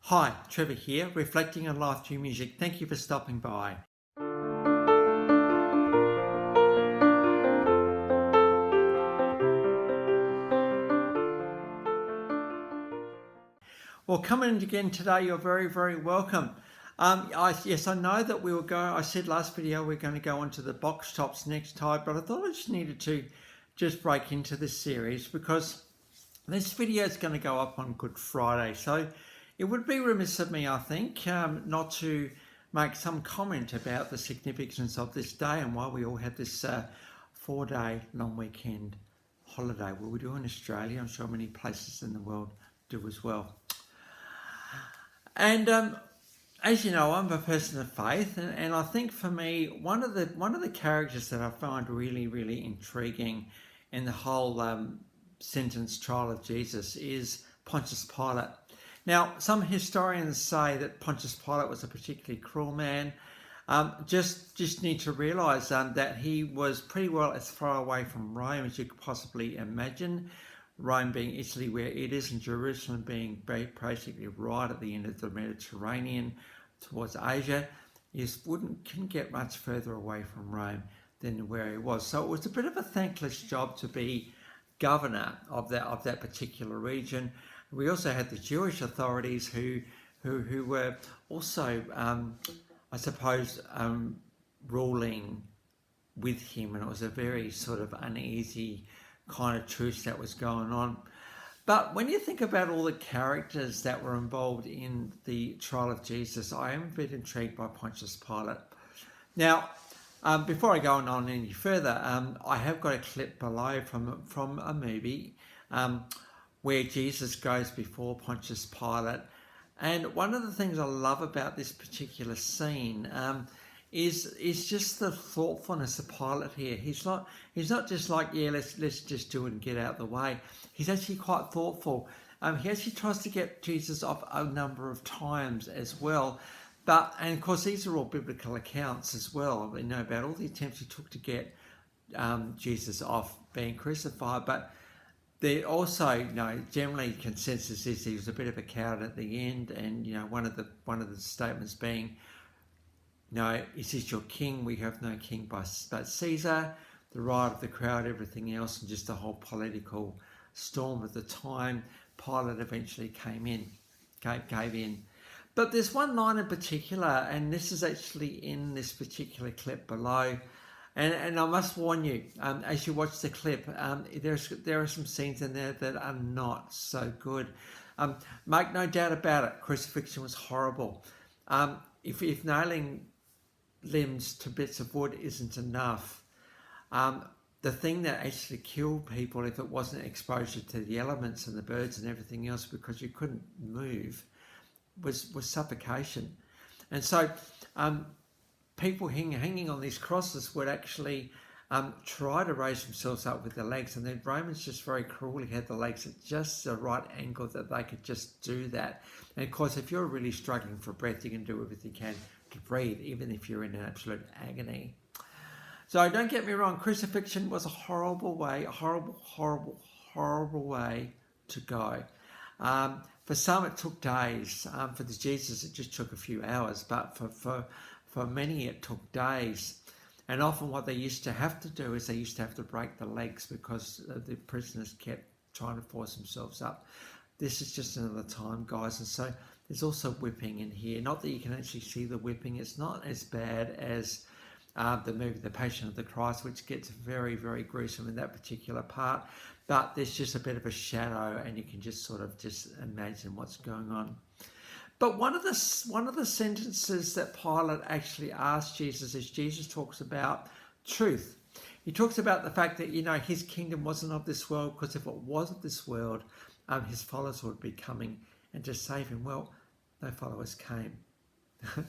Hi, Trevor here, reflecting on life through music. Thank you for stopping by. Well, coming in again today, you're very, very welcome. I know that we will go. I said last video we're going to go onto the box tops next time, but I thought I just needed to break into this series because this video is going to go up on Good Friday. So it would be remiss of me, I think, not to make some comment about the significance of this day and why we all have this 4-day long weekend holiday. Well, we do in Australia. I'm sure many places in the world do as well. And as you know, I'm a person of faith, and I think for me, one of the characters that I find really, really intriguing in the whole sentence trial of Jesus is Pontius Pilate. Now, some historians say that Pontius Pilate was a particularly cruel man. Just need to realise that he was pretty well as far away from Rome as you could possibly imagine. Rome being Italy where it is, and Jerusalem being basically right at the end of the Mediterranean towards Asia. You couldn't get much further away from Rome than where he was. So it was a bit of a thankless job to be governor of that particular region. We also had the Jewish authorities who were also, I suppose, ruling with him, and it was a very sort of uneasy kind of truce that was going on. But when you think about all the characters that were involved in the trial of Jesus, I am a bit intrigued by Pontius Pilate. Now, before I go on any further, I have got a clip below from a movie where Jesus goes before Pontius Pilate. And one of the things I love about this particular scene is just the thoughtfulness of Pilate here. He's not just like, yeah, let's just do it and get out of the way. He's actually quite thoughtful. He actually tries to get Jesus off a number of times as well. And of course, these are all biblical accounts as well. We know about all the attempts he took to get Jesus off being crucified. But there also, generally consensus is he was a bit of a coward at the end. And one of the statements being, is this your king? We have no king but Caesar. The riot of the crowd, everything else, and just the whole political storm at the time. Pilate eventually gave in. But there's one line in particular, and this is actually in this particular clip below. And I must warn you, as you watch the clip, there are some scenes in there that are not so good. Make no doubt about it, crucifixion was horrible. If nailing limbs to bits of wood isn't enough, the thing that actually killed people, if it wasn't exposure to the elements and the birds and everything else, because you couldn't move, was suffocation. And so people hanging on these crosses would actually try to raise themselves up with their legs, and the Romans just very cruelly had the legs at just the right angle that they could just do that. And of course, if you're really struggling for breath, you can do everything you can to breathe, even if you're in an absolute agony. So don't get me wrong, crucifixion was a horrible way to go. For some, it took days. For the Jesus, it just took a few hours. But for many, it took days. And often what they used to have to do is they used to have to break the legs because the prisoners kept trying to force themselves up. This is just another time, guys. And so there's also whipping in here. Not that you can actually see the whipping. It's not as bad as the movie The Passion of the Christ, which gets very, very gruesome in that particular part. But there's just a bit of a shadow, and you can just sort of just imagine what's going on. But one of the sentences that Pilate actually asked Jesus is Jesus talks about truth. He talks about the fact that, his kingdom wasn't of this world, because if it was of this world, his followers would be coming and to save him. Well, no followers came. In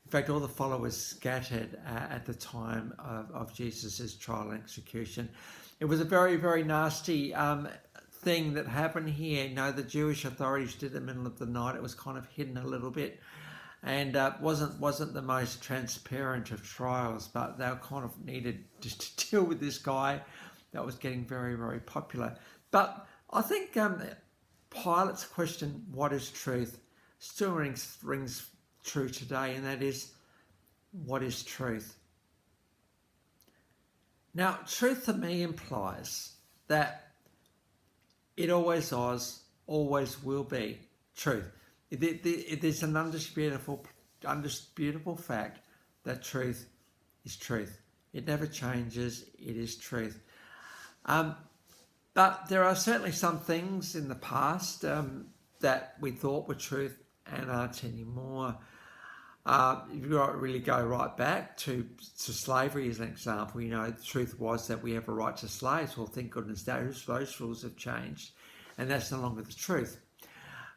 fact, all the followers scattered at the time of Jesus' trial and execution. It was a very, very nasty thing that happened here. The Jewish authorities did it in the middle of the night. It was kind of hidden a little bit, and wasn't the most transparent of trials, but they kind of needed just to deal with this guy that was getting very, very popular. But I think Pilate's question, what is truth, still rings true today, and that is, what is truth? Now, truth to me implies that it always was, always will be truth. It is an undisputable fact that truth is truth. It never changes. It is truth. But there are certainly some things in the past that we thought were truth and aren't anymore. If you really go right back to slavery as an example, the truth was that we have a right to slaves. Well, thank goodness those rules have changed, and that's no longer the truth.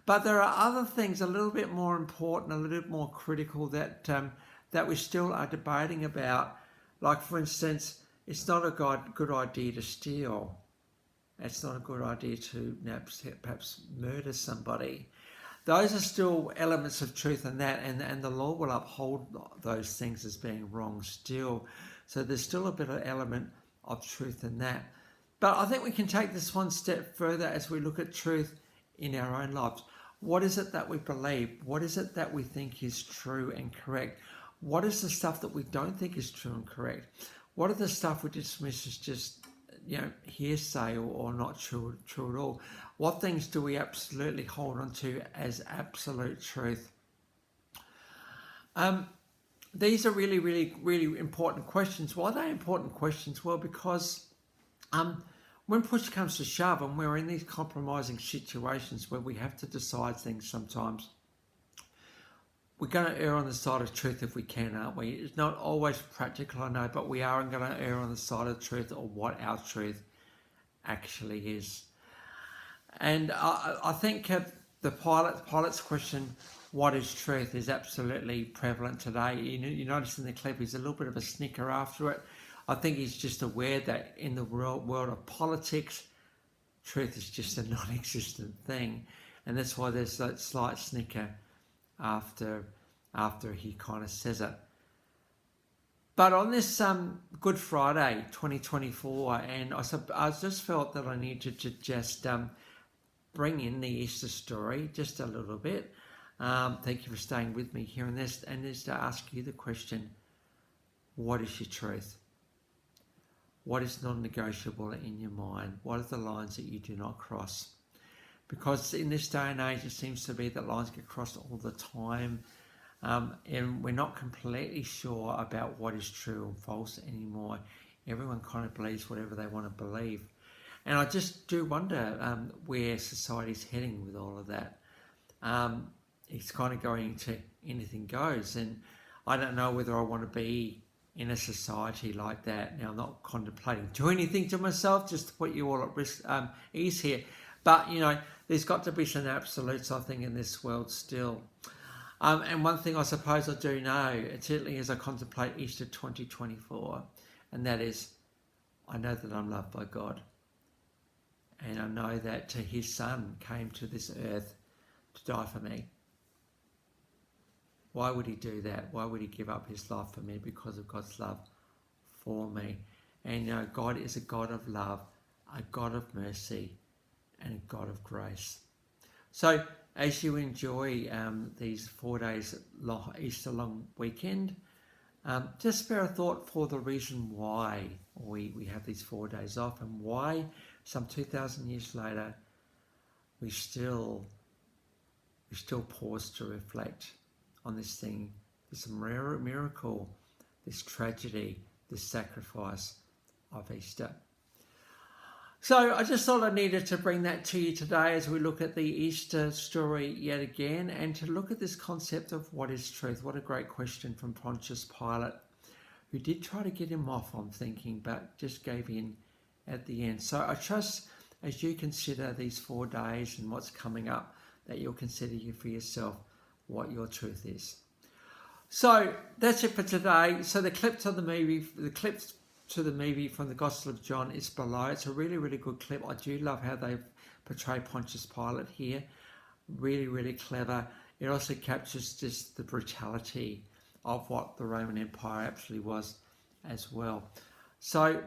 But there are other things a little bit more important, a little bit more critical that we still are debating about. Like, for instance, it's not a good idea to steal. It's not a good idea to perhaps murder somebody. Those are still elements of truth in that, and the law will uphold those things as being wrong still. So there's still a bit of element of truth in that. But I think we can take this one step further as we look at truth in our own lives. What is it that we believe? What is it that we think is true and correct? What is the stuff that we don't think is true and correct? What are the stuff we dismiss as just hearsay or not true at all? What things do we absolutely hold on to as absolute truth? These are really, really, really important questions. Why are they important questions? Well, because when push comes to shove and we're in these compromising situations where we have to decide things sometimes, we're going to err on the side of truth if we can, aren't we? It's not always practical, I know, but we are going to err on the side of truth or what our truth actually is. And I think the Pilate's question, what is truth, is absolutely prevalent today. You notice in the clip, he's a little bit of a snicker after it. I think he's just aware that in the world of politics, truth is just a non-existent thing. And that's why there's that slight snicker after he kind of says it. But on this Good Friday 2024, and I just felt that I needed to just bring in the Easter story just a little bit. Thank you for staying with me here in this, and just to ask you the question, what is your truth? What is non-negotiable in your mind? What are the lines that you do not cross? Because in this day and age, it seems to be that lines get crossed all the time, and we're not completely sure about what is true and false anymore. Everyone kind of believes whatever they want to believe. And I just do wonder where society's heading with all of that. It's kind of going to anything goes, and I don't know whether I want to be in a society like that. Now, I'm not contemplating doing anything to myself, just to put you all at risk, ease here. But, there's got to be some absolutes, I think, in this world still. And one thing I suppose I do know, certainly as I contemplate Easter 2024, and that is, I know that I'm loved by God. And I know that his son came to this earth to die for me. Why would he do that? Why would he give up his life for me? Because of God's love for me. And God is a God of love, a God of mercy, and a God of grace. So as you enjoy these 4 days long, Easter long weekend, just spare a thought for the reason why we have these 4 days off, and why some 2,000 years later we still pause to reflect on this thing, this miracle, this tragedy, this sacrifice of Easter. So I just thought I needed to bring that to you today as we look at the Easter story yet again, and to look at this concept of what is truth. What a great question from Pontius Pilate, who did try to get him off on thinking, but just gave in at the end. So I trust as you consider these 4 days and what's coming up, that you'll consider for yourself what your truth is. So that's it for today. So the clip to the movie from the Gospel of John is below. It's a really, really good clip. I do love how they portray Pontius Pilate here. Really, really clever. It also captures just the brutality of what the Roman Empire actually was as well. So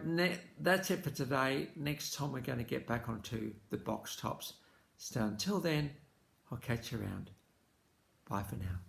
that's it for today. Next time we're going to get back onto the box tops. So until then, I'll catch you around. Bye for now.